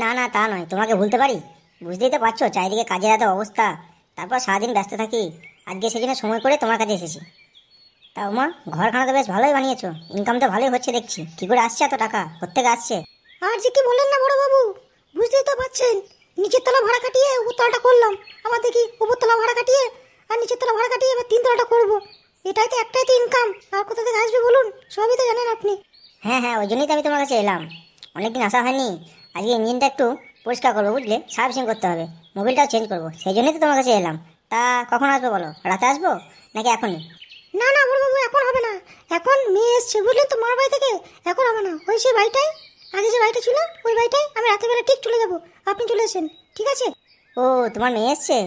না না, তা নয়, তোমাকে ভুলতে পারি? বুঝতেই তো পারছো চারিদিকে কাজের এত অবস্থা, তারপর সারাদিন ব্যস্ত থাকি। আজকে সেজন্য সময় করে তোমার কাছে এসেছি। তা ওমা, ঘরখানা তো বেশ ভালোই বানিয়েছো, ইনকাম তো ভালোই হচ্ছে দেখছি। কি করে আসছে এত টাকা, কোত্থেকে আসছে? আর যে কি বললেন না বড় বাবু, বুঝতেই তো পারছেন, নিচের তলা ভাড়া কাটিয়ে উপরতলাটা করলাম। আবার দেখি উপরতলা ভাড়া কাটিয়ে আর নিচের তলা ভাড়া কাটিয়ে এবার তিনতলাটা করবো। এটাই তো একটাই তো ইনকাম, আর কোথা থেকে আসবে বলুন? সবই তো জানেন আপনি। হ্যাঁ হ্যাঁ, ওই জন্যই তো আমি তোমার কাছে এলাম। অনেকদিন আসা হয়নি, আজকে ইঞ্জিনটা একটু পরিষ্কার করবো, বুঝলে, সার্ভিসিং করতে হবে, মোবিলটাও চেঞ্জ করবো, সেই জন্যই তো তোমার কাছে এলাম। তা কখন আসবো বলো, রাতে আসবো নাকি এখনই? না না বড় বাবু, এখন হবে না। এখন মেয়ে এসছে বুঝলেন তো, মার বাড়ি থেকে। এখন হবে না, ওই সেই বাড়িটাই, আগে যে বাড়িটা ছিল ওই বাড়িটাই আমি রাতের বেলা ঠিক চলে যাবো। আপনি চলে এসেন, ঠিক আছে? ও, তোমার মেয়ে এসছে?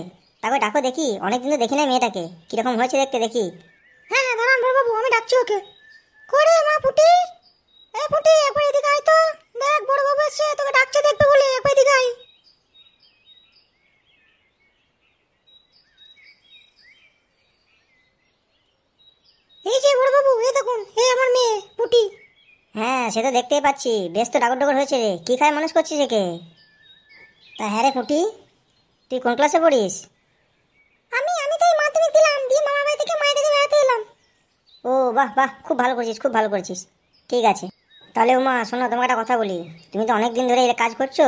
তাকে ডাকো দেখি, অনেকদিন তো দেখি না মেয়েটাকে, কিরকম হয়েছে দেখতে দেখি। হ্যাঁ হ্যাঁ, দাঁড়ান বড় বাবু, আমি ডাকছি ওকে। করে মা পুটি, এ পুটি, একবার এদিকে আয় তো। দেখ বড় বাবু এসছে, তোকে ডাকছে দেখবে বলে, একবার এদিকে আয়। এই যে বড় বাবু, এই দেখুন, এই আমার মেয়ে পুটি। হ্যাঁ, সে তো দেখতেই পাচ্ছি, বেশ তো ডাগর ডগর হয়েছে রে। কি খায় মানুষ করছিস একে? তা হ্যাঁ রে ফুটি, তুই কোন ক্লাসে পড়িস? আমি তো এই মাধ্যমিক দিলাম, দিয়ে মামার বাড়ি থেকে মায়ের কাছে বেড়াতে এলাম। ও বাহ বাহ, খুব ভালো করছিস, খুব ভালো করছিস। ঠিক আছে, তাহলে উমা শোনো, তোমাকে একটা কথা বলি। তুমি তো অনেক দিন ধরে এই কাজ করছো,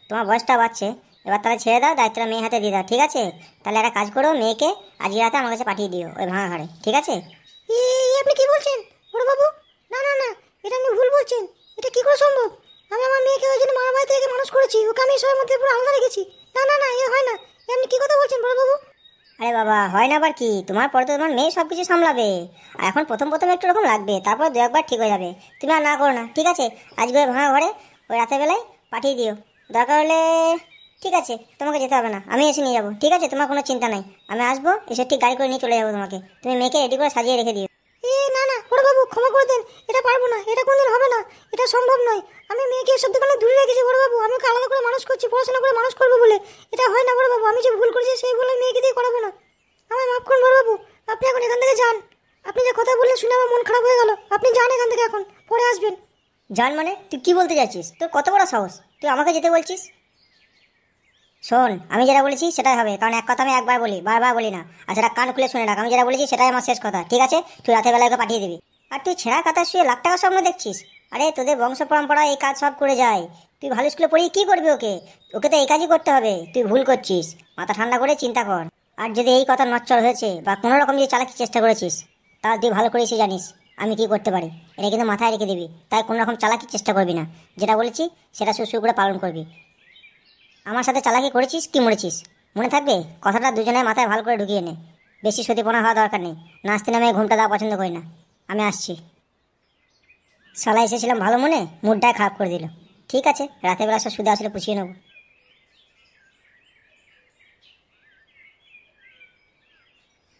তোমার বয়সটা বাড়ছে, এবার তাহলে ছেড়ে দাও, দায়িত্বটা মেয়ে হাতে দিয়ে দাও, ঠিক আছে? তাহলে একটা কাজ করো, মেয়েকে আজকে রাতে আমার কাছে পাঠিয়ে দিও ওই ভাঙা ঘরে, ঠিক আছে? এই আপনি কি বলছেন বড় বাবু? না না না, এটা আপনি ভুল বলছেন। এটা কি করে সম্ভব? আমি আমার মেয়েকে ওই জন্য মামার বাড়ি থেকে মানুষ করেছি, ওকে আমি সবার মধ্যে পুরো আলাদা রেখেছি। না না না, এ হয় না। আপনি কি কথা বলছেন বড় বাবু? আরে বাবা, হয় না আবার কি? তোমার পরে তো তোমার মেয়ে সব কিছু সামলাবে। আর এখন প্রথম প্রথম একটু রকম লাগবে, তারপর দু একবার ঠিক হয়ে যাবে। তুমি আর না করো না, ঠিক আছে? আজকে ওই ভাঙা ঘরে ওই রাতের বেলায় পাঠিয়ে দিও। দরকার হলে ঠিক আছে, তোমাকে যেতে হবে না, আমি এসে নিয়ে যাবো, ঠিক আছে? তোমার কোনো চিন্তা নাই, আমি আসবো, এসে ঠিক গাড়ি করে নিয়ে চলে যাবো তোমাকে। তুমি মেয়েকে রেডি করে সাজিয়ে রেখে দিও। না না বড় বাবু, ক্ষমা করে দেন, এটা পারবো না, এটা কোনদিন হবে না, এটা সম্ভব নয়। আমি মেয়েকে এসব থেকে অনেক দূরে রেখেছি বড় বাবু, আমি ওকে আলাদা করে মানুষ করছি, পড়াশোনা করে মানুষ করবো বলে। এটা হয় না বড় বাবু, আমি যে ভুল করেছি সেই ভুল আমি মেয়েকে দিয়ে করাবো না। আমায় মাফ করুন বড় বাবু, আপনি এখন এখান থেকে যান। আপনি যে কথা বললেন শুনে আমার মন খারাপ হয়ে গেল। আপনি যান এখান থেকে, এখন পরে আসবেন। জান মানে, তুই কি বলতে যাচ্ছিস? তোর কত বড় সাহস, তুই আমাকে যেতে বলছিস? শোন, আমি যেটা বলেছি সেটাই হবে, কারণ এক কথা আমি একবার বলি, বারবার বলি না। আর সেটা কান খুলে শুনে রাখ, আমি যেটা বলেছি সেটাই আমার শেষ কথা, ঠিক আছে? তুই রাতের বেলায় ওকে পাঠিয়ে দিবি। আর তুই ছেঁড়া কাতার শুয়ে লাখ টাকা স্বপ্ন দেখছিস? আরে তোদের বংশ পরম্পরা এই কাজ সব করে যায়। তুই ভালো স্কুলে পড়িয়ে কি করবি ওকে? ওকে তো এই কাজই করতে হবে। তুই ভুল করছিস, মাথা ঠান্ডা করে চিন্তা কর। আর যদি এই কথা নচ্চর হয়েছে বা কোনো রকম যদি চালাকির চেষ্টা করেছিস, তাহলে তুই ভালো করেই জানিস আমি কি করতে পারি। এটা কিন্তু মাথায় রেখে দিবি, তাই কোনো রকম চালাকির চেষ্টা করবি না। যেটা বলেছি সেটা সুসু করে পালন করবি। আমার সাথে চালাকি করেছিস কি মরেছিস, মনে থাকবে কথাটা? দুজনের মাথায় ভালো করে ঢুকিয়ে নে। বেশি সতীপনা হওয়া দরকার নেই। নাচতে নামে ঘুমটা দেওয়া পছন্দ করি না। আমি আসছি। শালা এসেছিলাম ভালো মনে, মুডটাই খারাপ করে দিল। ঠিক আছে, রাতের বেলা সব সুদে আসলে পুষিয়ে নেবো।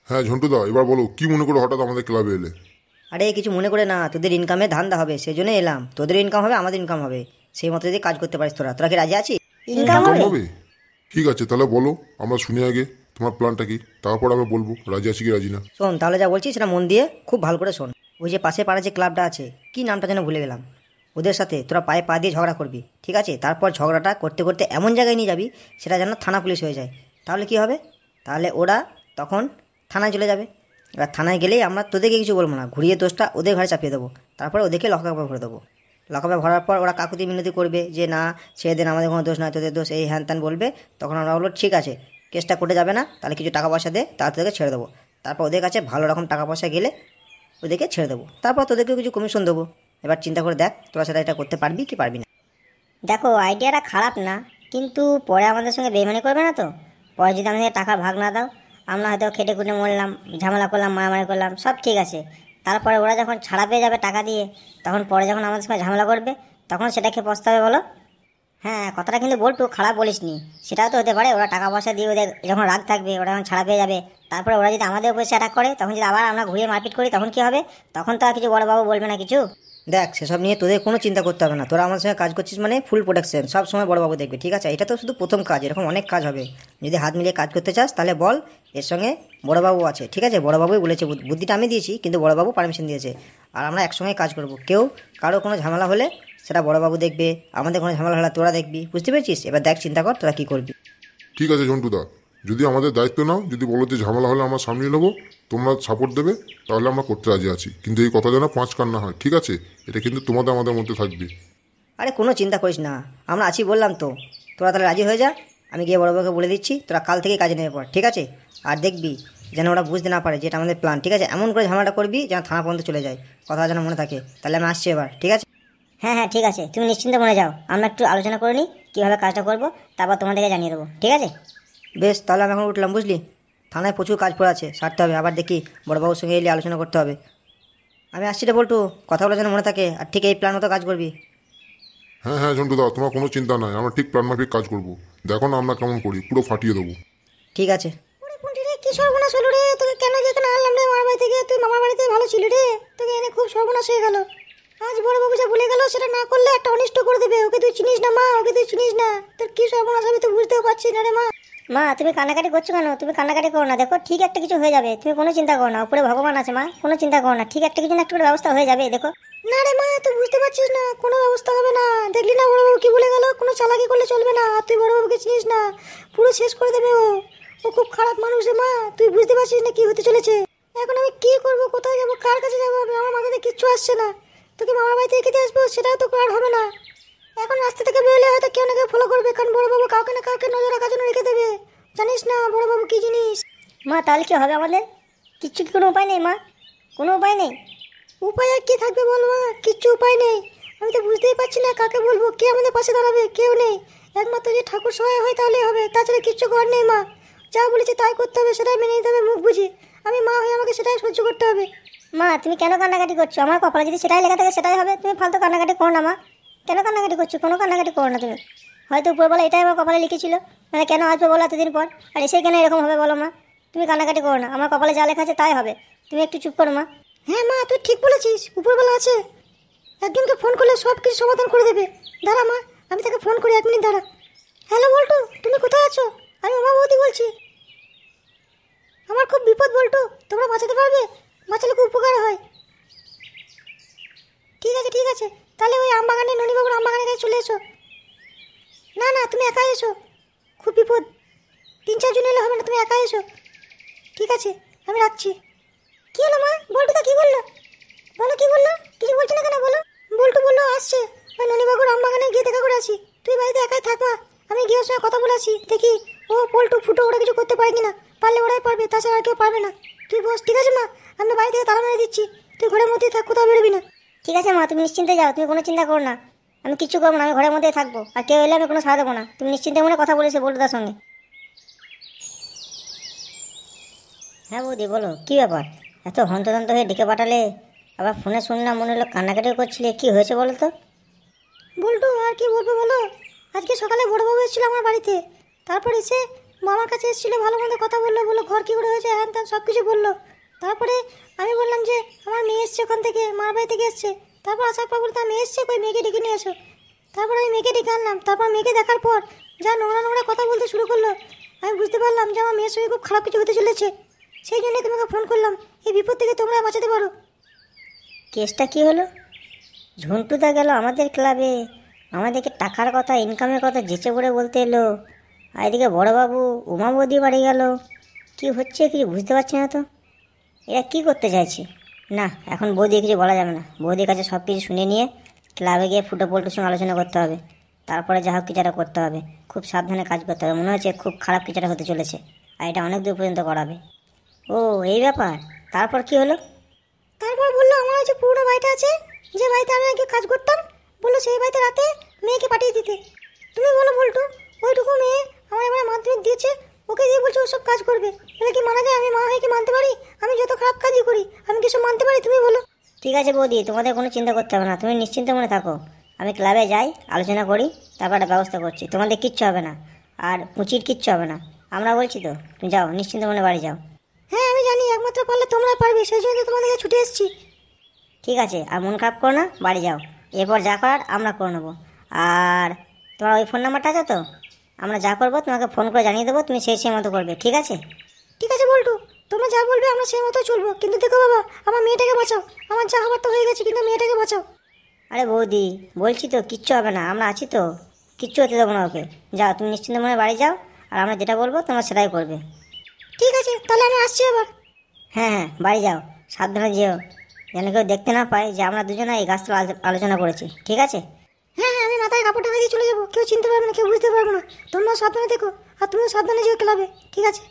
হ্যাঁ ঝন্টুদা, এবার বলো কি মনে করে হঠাৎ আমাদের ক্লাবে এলে? আরে কিছু মনে করে না, তোদের ইনকামে ধান্দা হবে সেই জন্য এলাম। তোদের ইনকাম হবে, আমাদের ইনকাম হবে, সেই মতো যদি কাজ করতে পারিস তোরা। তোরা কি রাজি আছিস? ইনকাম ইনকাম হবে? হবে? ঠিক আছে, তাহলে বলো, আমরা শুনি আগে তোমার প্ল্যানটা কি, তারপর আমি বলবো রাজি আছি কি রাজি না। শোন, তাহলে যা বলছি সেটা মন দিয়ে খুব ভালো করে শোন। ওই যে পাশে পাড়া যে ক্লাবটা আছে, কি নামটা যেন ভুলে গেলাম, ওদের সাথে তোরা পায়ে পা দিয়ে ঝগড়া করবি, ঠিক আছে? তারপর ঝগড়াটা করতে করতে এমন জায়গায় নিয়ে যাবি সেটা যেন থানা পুলিশ হয়ে যায়। তাহলে কি হবে? তাহলে ওরা তখন থানায় চলে যাবে। এবার থানায় গেলেই আমরা তোদেরকে কিছু বলবো না, ঘুরিয়ে দোষটা ওদের ঘরে চাপিয়ে দেবো। তারপরে ওদেরকে লকআপে ভরে দেবো। লকআপে ভরার পর ওরা কাকুতি মিনতি করবে যে না, সেদিন আমাদের কোনো দোষ নয়, তোদের দোষ, এই হ্যান ত্যান বলবে। তখন আমরা বলবো ঠিক আছে, কেসটা কোর্টে যাবে না, তাহলে কিছু টাকা পয়সা দে, তার তোদেরকে ছেড়ে দেবো। তারপর ওদের কাছে ভালো রকম টাকা পয়সা গেলে ওদেরকে ছেড়ে দেবো। তারপর তোদেরকে কিছু কমিশন দেবো। এবার চিন্তা করে দেখ তোরা সেটা এটা করতে পারবি কি পারবি না। দেখো, আইডিয়াটা খারাপ না, কিন্তু পরে আমাদের সঙ্গে বেইমানি করবে না তো? পরে যদি আমাদের টাকা ভাগ না দাও, আমরা হয়তো খেটে খুটে মরলাম, ঝামেলা করলাম, মারামারি করলাম, সব ঠিক আছে। তারপরে ওরা যখন ছাড়া পেয়ে যাবে টাকা দিয়ে, তখন পরে যখন আমাদের সঙ্গে ঝামেলা করবে, তখন সেটাকে পস্তাবে বলো? হ্যাঁ, কথাটা কিন্তু বলটু খারাপ বলিসনি। সেটাও তো হতে পারে ওরা টাকা পয়সা দিয়ে ওদের যখন রাগ থাকবে, ওরা যখন ছাড়া পেয়ে যাবে, তারপরে ওরা যদি আমাদের উপর অ্যাটাক করে, তখন যদি আবার আমরা ঘুরিয়ে মারপিট করি, তখন কি হবে? তখন তো আর কিছু বড়বাবু বলবে না কিছু। দেখ, সেসব নিয়ে তোদের কোনো চিন্তা করতে হবে না। তোরা আমার সঙ্গে কাজ করছিস মানে ফুল প্রোটেকশন, সব সময় বড়বাবু দেখবে, ঠিক আছে? এটা তো শুধু প্রথম কাজ, এরকম অনেক কাজ হবে। যদি হাত মিলিয়ে কাজ করতে চাস তাহলে বল, এর সঙ্গে বড়বাবু আছে, ঠিক আছে? বড়বাবুই বলেছে, বুদ্ধিটা আমি দিয়েছি, কিন্তু বড়বাবু পারমিশন দিয়েছে। আর আমরা একসঙ্গে কাজ করব। কেউ কারো কোনো ঝামেলা হলে সেটা বড়বাবু দেখবে, আমাদের কোনো ঝামেলা হলে তোরা দেখবি, বুঝতে পেরেছিস? এবার দেখ, চিন্তা কর তোরা কী করবি। ঠিক আছে ঝন্টুদা, যদি আমাদের দায়িত্ব নাও, যদি বলো যে ঝামেলা হলে আমরা সামলিয়ে নেবো, তোমরা সাপোর্ট দেবে, তাহলে আমরা করতে রাজি আছি। কিন্তু এই কথা যেন 5 কান না হয়, ঠিক আছে? এটা কিন্তু তোমাদের আমাদের মধ্যে থাকবে। আরে কোনো চিন্তা করিস না, আমরা আছি বললাম তো। তোরা তাহলে রাজি হয়ে যা, আমি গিয়ে বড়বাবুকে বলে দিচ্ছি, তোরা কাল থেকে কাজে নেমে পড়, ঠিক আছে? আর দেখবি যেন ওরা বুঝতে না পারে যেটা আমাদের প্ল্যান, ঠিক আছে? এমন করে ঝামেলাটা করবি যেন থানা পর্যন্ত চলে যায়, কথা যেন মনে থাকে। তাহলে আমি আসছি এবার, ঠিক আছে? হ্যাঁ হ্যাঁ ঠিক আছে, তুমি নিশ্চিন্তে মনে যাও, আমরা একটু আলোচনা করে নিই কীভাবে কাজটা করবো, তারপর তোমাদেরকে জানিয়ে দেবো, ঠিক আছে? বেশ, তাহলে আমি এখন উঠলাম, বুঝলি? থানায় প্রচুর কাজ পড়ে আছে, সারতে হবে। আবার দেখি বড়বাবুর সঙ্গে এলে আলোচনা করতে হবে। আমি আসছি রে বল্টু, কথাগুলো যেন মনে থাকে, আর ঠিক এই প্ল্যান মতো কাজ করবি। হ্যাঁ হ্যাঁ ঝন্টুদা, তোমার কোনো চিন্তা নাই, আমরা ঠিক প্ল্যান মাফিক কাজ করবো। দেখো না আমরা কেমন করি, পুরো ফাটিয়ে দেবো। ঠিক আছে। ওরে পুন্টি রে, কি সর্বনাশ হলো রে! তোকে কেন যেখানে আনলাম রে মামার বাড়ি থেকে? তুই মামার বাড়িতে ভালো ছিলি রে, তোকে এনে খুব সর্বনাশ হয়ে গেল। আজ বড়বাবু যা ভুলে গেল, সেটা না করলে একটা অনিষ্ট করে দেবে। ওকে তুই চিনিস না মা, ওকে তুই চিনিস না। তোর কি সর্বনাশ হবে তুই বুঝতেও পারছিস না রে মা। মা তুমি কান্নাকাটি করছো কেন? তুমি কান্নাকাটি করো না, দেখো ঠিক একটা কিছু হয়ে যাবে, তুমি কোনো চিন্তা করো না, উপরে ভগবান আছে মা, কোনো চিন্তা করো না, ঠিক একটা কিছু না একটু করে ব্যবস্থা হয়ে যাবে, দেখো। না রে মা, তুই বুঝতে পারছিস না, কোনো ব্যবস্থা হবে না। দেখলি না বড়বাবু কি বলে গেল? কোনো চালাকি করলে চলবে না। আর তুই বড়বাবুকে চিনিস না, পুরো শেষ করে দেবে ও। ও খুব খারাপ মানুষ রে মা, তুই বুঝতে পারছিস না কি হতে চলেছে। এখন আমি কি করব, কোথায় যাবো, কার কাছে যাবো? আমার মাথাতে কিচ্ছু আসছে না। তোকে মামার বাড়ি থেকে খেতে আসবো, সেটাও তো করার হবে না। এখন রাস্তা থেকে বেরোলে হয়তো কেউ না কেউ ফলো করবে, কারণ বড়বাবু কাউকে না কাউকে নজর রাখার জন্য রেখে দেবে। জানিস না বড়বাবু কি জিনিস? মা তাহলে কি হবে আমাদের? কিচ্ছু কি কোনো উপায় নেই মা? কোনো উপায় নেই? উপায় আর কি থাকবে বল মা, কিচ্ছু উপায় নেই। আমি তো বুঝতেই পারছি না কাকে বলবো, কে আমাদের পাশে দাঁড়াবে, কেউ নেই। একমাত্র যে ঠাকুর সহায় হয় তাহলেই হবে, তাছাড়া কিচ্ছু করার নেই মা। যা বলেছে তাই করতে হবে, সেটাই মেনে নিতে হবে মুখ বুঝে। আমি মা হয়ে আমাকে সেটাই সহ্য করতে হবে। মা তুমি কেন কান্নাকাটি করছো? আমার কপালে যদি সেটাই লেখা থাকে সেটাই হবে, তুমি ফালতু কান্নাকাটি করো না মা। কেন কান্নাকাটি করছো? কোনো কান্নাকাটি করো না তুমি। হয়তো উপরবেলা এটাই আমার কপালে লিখেছিল, মানে কেন আসবে বলো এতদিন পর, আর এসে কেন এরকম হবে বলো মা? তুমি কান্নাকাটি করো না, আমার কপালে যা লেখা আছে তাই হবে, তুমি একটু চুপ করো মা। হ্যাঁ মা, তুই ঠিক বলেছিস, উপরবেলা আছে, একজনকে ফোন করলে সব কিছু সমাধান করে দেবে। দাঁড়া মা, আমি তাকে ফোন করি, 1 মিনিট দাঁড়া। হ্যালো বল্টু, তুমি কোথায় আছো? আমি উমা বৌদি বলছি। আমার খুব বিপদ বল্টু, তোমরা বাঁচাতে পারবে? বাঁচালে খুব উপকার হয়। ঠিক আছে ঠিক আছে, তাহলে ওই আমবাগানে, ননীবাবুর আমবাগানে কাছে চলে এসো। না না, তুমি একাই এসো, খুব বিপদ। 3-4 জন এলে হবে না, তুমি একাই এসো। ঠিক আছে, আমি রাখছি। কি হলো মা? বল্টুদা কি বললো? বলো কি বললো? কিছু বলছো না কেন বলো? বল্টু বললো আসছে, ওই ননীবাবুর আমবাগানে গিয়ে দেখা করে আসি। তুই বাড়িতে একাই থাক মা, আমি গিয়ে ওর সঙ্গে কথা বলে আসি, দেখি ও পল্টু ফুটো ওরা কিছু করতে পারে কিনা। পারলে ওরাই পারবে, তাছাড়া আর কেউ পারবে না। তুই বস, ঠিক আছে মা? আমি বাড়ি থেকে তালা মেরে দিচ্ছি, তুই ঘরের মধ্যেই থাক, কোথাও বেরোবি না। ঠিক আছে মা, তুমি নিশ্চিন্তে যাও, তুমি কোনো চিন্তা করো না, আমি কিচ্ছু করবো না, আমি ঘরের মধ্যেই থাকবো, আর কেউ এলে আমি কোনো সাড়া দেবো না, তুমি নিশ্চিন্তে মনে কথা বলেছো বল্টুদার সঙ্গে। হ্যাঁ বৌদি বলো, কী ব্যাপার? এত হন্তদন্ত হয়ে ডেকে পাঠালে, আবার ফোনে শুনলাম মনে হলো কান্নাকাটিও করছিলে, কী হয়েছে বলো তো? বল্টু আর কি বলবো বলো, আজকে সকালে বড়বাবু এসেছিল আমার বাড়িতে। তারপর এসে মামার কাছে এসেছিলো, ভালো মন্দ কথা বললো, বললো ঘর কী করে হয়েছে, হ্যান ত্যান সব কিছু বললো। তারপরে আমি বললাম যে আমার মেয়ে এসছে ওখান থেকে, মার বাড়ি থেকে এসছে। তারপর আসার পর বলতে মেয়ে এসছে, কই মেয়েকে ডেকে নিয়ে এসো। তারপর আমি মেয়েকে ডেকে আনলাম। তারপর মেয়েকে দেখার পর যা নোংরা নোংরা কথা বলতে শুরু করলো, আমি বুঝতে পারলাম যে আমার মেয়ের সঙ্গে খুব খারাপ কিছু হতে চলেছে। সেই জন্যই তোমাকে ফোন করলাম, এই বিপদ থেকে তোমরা বাঁচাতে পারো। কেসটা কী হলো? ঝন্টুদা গেল আমাদের ক্লাবে, আমাদেরকে টাকার কথা, ইনকামের কথা যেচে পড়ে বলতে এলো, আর এদিকে বড়োবাবু উমা বৌদি বাড়ি গেল। কী হচ্ছে কিছু বুঝতে পারছি না তো, এরা কী করতে চাইছে? না, এখন বৌদি কিছু বলা যাবে না, বৌদির কাছে সব কিছু শুনে নিয়ে ক্লাবে গিয়ে ফুটো পল্টুর সঙ্গে আলোচনা করতে হবে, তারপরে যা হোক কিছুটা করতে হবে, খুব সাবধানে কাজ করতে হবে, মনে হচ্ছে খুব খারাপ কিছুটা হতে চলেছে, আর এটা অনেক দূর পর্যন্ত করাবে। ও এই ব্যাপার, তারপর কি হলো? তারপর বললো আমার যে পুরোনো বাড়িটা আছে, যে বাড়িতে আমি আগে কাজ করতাম, বললো সেই বাড়িতে রাতে মেয়েকে পাঠিয়ে দিতে। তুমি বলো বল্টু, ওইটুকু মেয়ে আমার এবারে মাধ্যমিক দিয়েছে, ওকে দিয়ে বলছো ওসব কাজ করবে, এটা কি মানা যায়? আমি মা হয়ে কি মানতে পারি? আমি যত খারাপ কাজই করি আমি কিছু মানতে পারি? তুমি বলো। ঠিক আছে বৌদি, তোমাদের কোনো চিন্তা করতে হবে না, তুমি নিশ্চিন্তে মনে থাকো, আমি ক্লাবে যাই, আলোচনা করি, তারপর একটা ব্যবস্থা করছি, তোমাদের কিচ্ছু হবে না, আর পুঁচির কিচ্ছু হবে না, আমরা বলছি তো, তুমি যাও নিশ্চিন্তে মনে বাড়ি যাও। হ্যাঁ আমি জানি, একমাত্র পারলে তোমরা পারবে, সেই জন্য তো তোমাদেরকে ছুটে এসেছি। ঠিক আছে, আর মন খারাপ করো না, বাড়ি যাও, এরপর যা করার আমরা করে নেবো। আর তোমার ওই ফোন নাম্বারটা আছে তো? আমরা যা করবো তোমাকে ফোন করে জানিয়ে দেবো, তুমি সেই মতো করবে, ঠিক আছে? ঠিক আছে বল্টু, তোমরা যা বলবে আমরা সেই মতো চলবো, কিন্তু দেখো বাবা, আমার মেয়েটাকে বাঁচাও। আমার যা হবার তো হয়ে গেছে, কিন্তু মেয়েটাকে বাঁচাও। আরে বৌদি, বলছি তো কিচ্ছু হবে না, আমরা আছি তো, কিচ্ছু হতে দেবো না ওকে। যাও তুমি নিশ্চিন্ত মনে বাড়ি যাও, আর আমরা যেটা বলবো তোমরা সেটাই করবে। ঠিক আছে, তাহলে আমি আসছি আবার। হ্যাঁ হ্যাঁ, বাড়ি যাও, সাবধানে যেও, যেন কেউ দেখতে না পায় যে আমরা দুজনে এই গাছটা আলোচনা করেছি, ঠিক আছে? হ্যাঁ হ্যাঁ, আমি মাথায় কাপড় টাকা দিয়ে চলে যাবো, কেউ চিনতে পারবে না, কেউ বুঝতে পারবে না। তোমরা সাবধানে দেখো, আর তুমিও সাবধানে যেও ক্লাবে, ঠিক আছে?